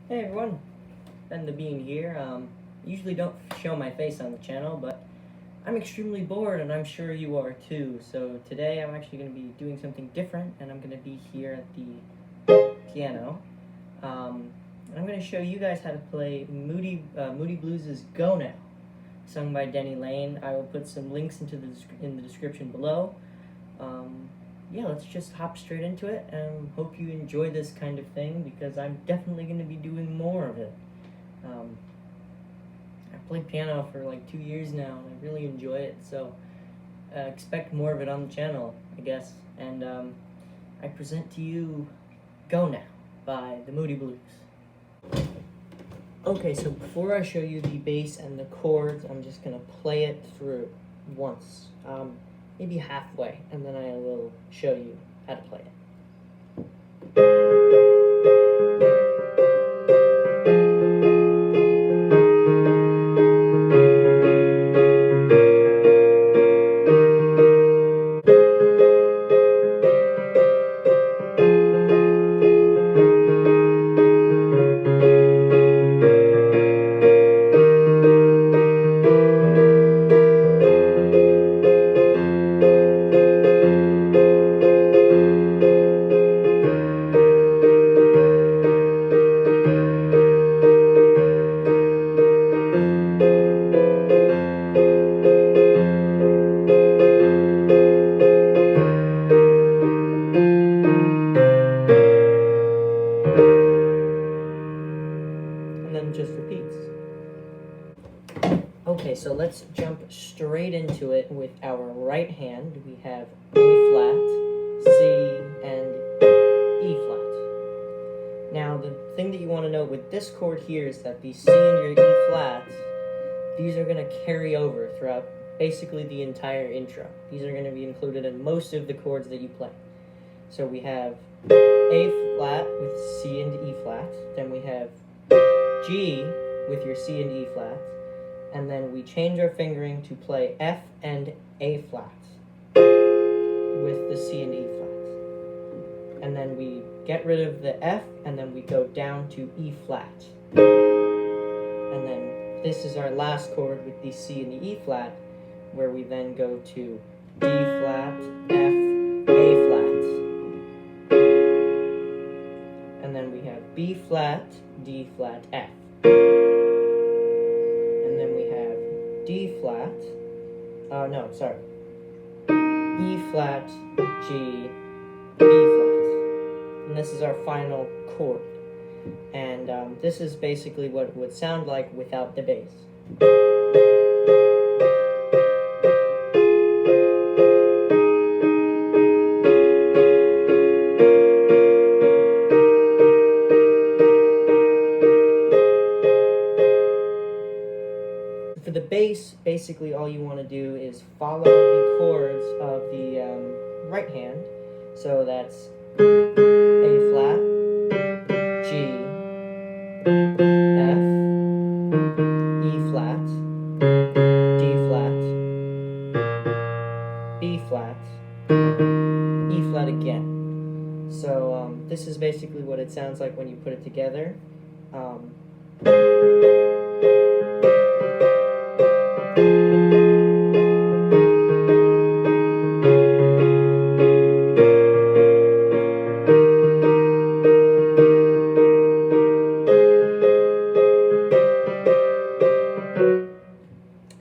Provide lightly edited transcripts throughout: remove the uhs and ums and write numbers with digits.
Hey everyone, fun to being here. Usually don't show my face on the channel, but I'm extremely bored and I'm sure you are too. So today I'm actually going to be doing something different and I'm going to be here at the piano. And I'm going to show you guys how to play Moody Blues' Go Now, sung by Denny Lane. I will put some links in the description below. Yeah, let's just hop straight into it and hope you enjoy this kind of thing because I'm definitely going to be doing more of it. I've played piano for like 2 years now and I really enjoy it, so expect more of it on the channel, I guess. And I present to you Go Now by the Moody Blues. Okay, so before I show you the bass and the chords, I'm just going to play it through once. Maybe halfway, and then I will show you how to play it. And then just repeats. Okay, so let's jump straight into it with our right hand. We have A flat, C, and E flat. Now, the thing that you want to know with this chord here is that the C and your E flat, these are going to carry over throughout basically the entire intro. These are going to be included in most of the chords that you play. So we have A flat with C and E flat, then we have G with your C and E flat, and then we change our fingering to play F and A flat with the C and E flat. And then we get rid of the F, and then we go down to E flat. And then this is our last chord with the C and the E flat, where we then go to D flat, F, A flat. And then we have B flat, D flat, F. And then we have D flat, E flat, G, B flat. And this is our final chord. And this is basically what it would sound like without the bass. For the bass, basically all you want to do is follow the chords of the right hand. So that's A flat, G, F, E flat, D flat, B flat, E flat again. So this is basically what it sounds like when you put it together.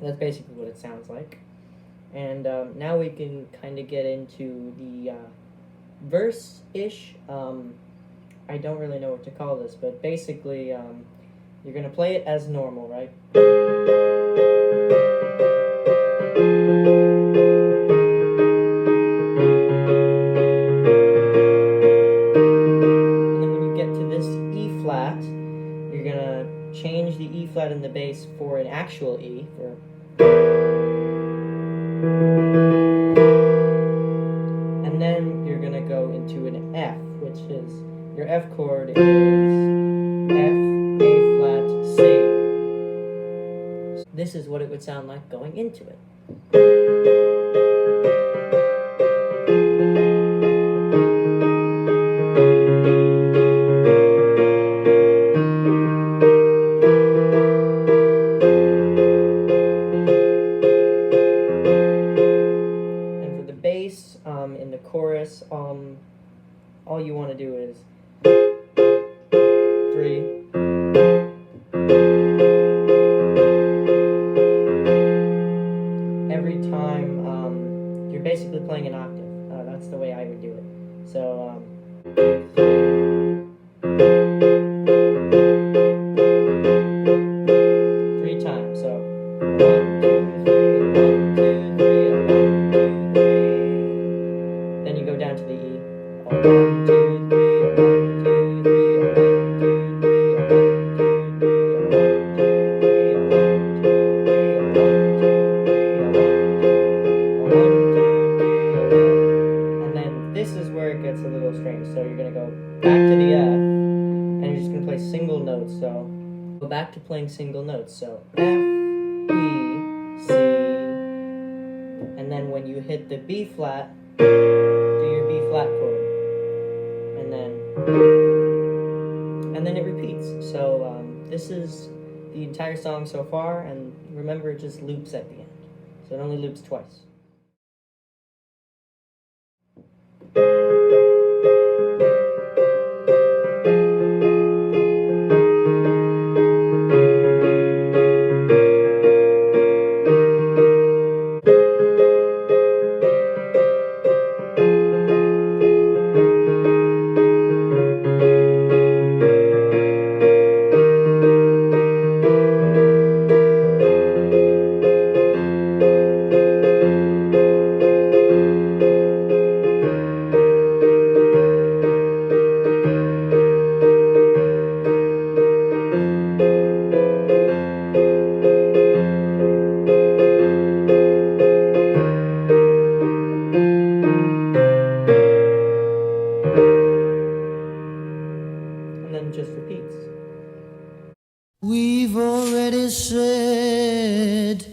That's basically what it sounds like. And now we can kind of get into the verse-ish. I don't really know what to call this, but basically you're going to play it as normal, right? And then when you get to this E flat, you're going to change the E flat in the bass for an actual E, for and then you're going to go into an F, which is, your F chord is F, A flat, C. This is what it would sound like going into it. single notes, so go back to playing single notes. So F, E, C, and then when you hit the B flat, do your B flat chord, and then it repeats. So this is the entire song so far, and remember it just loops at the end. So it only loops twice. And then it just repeats. We've already said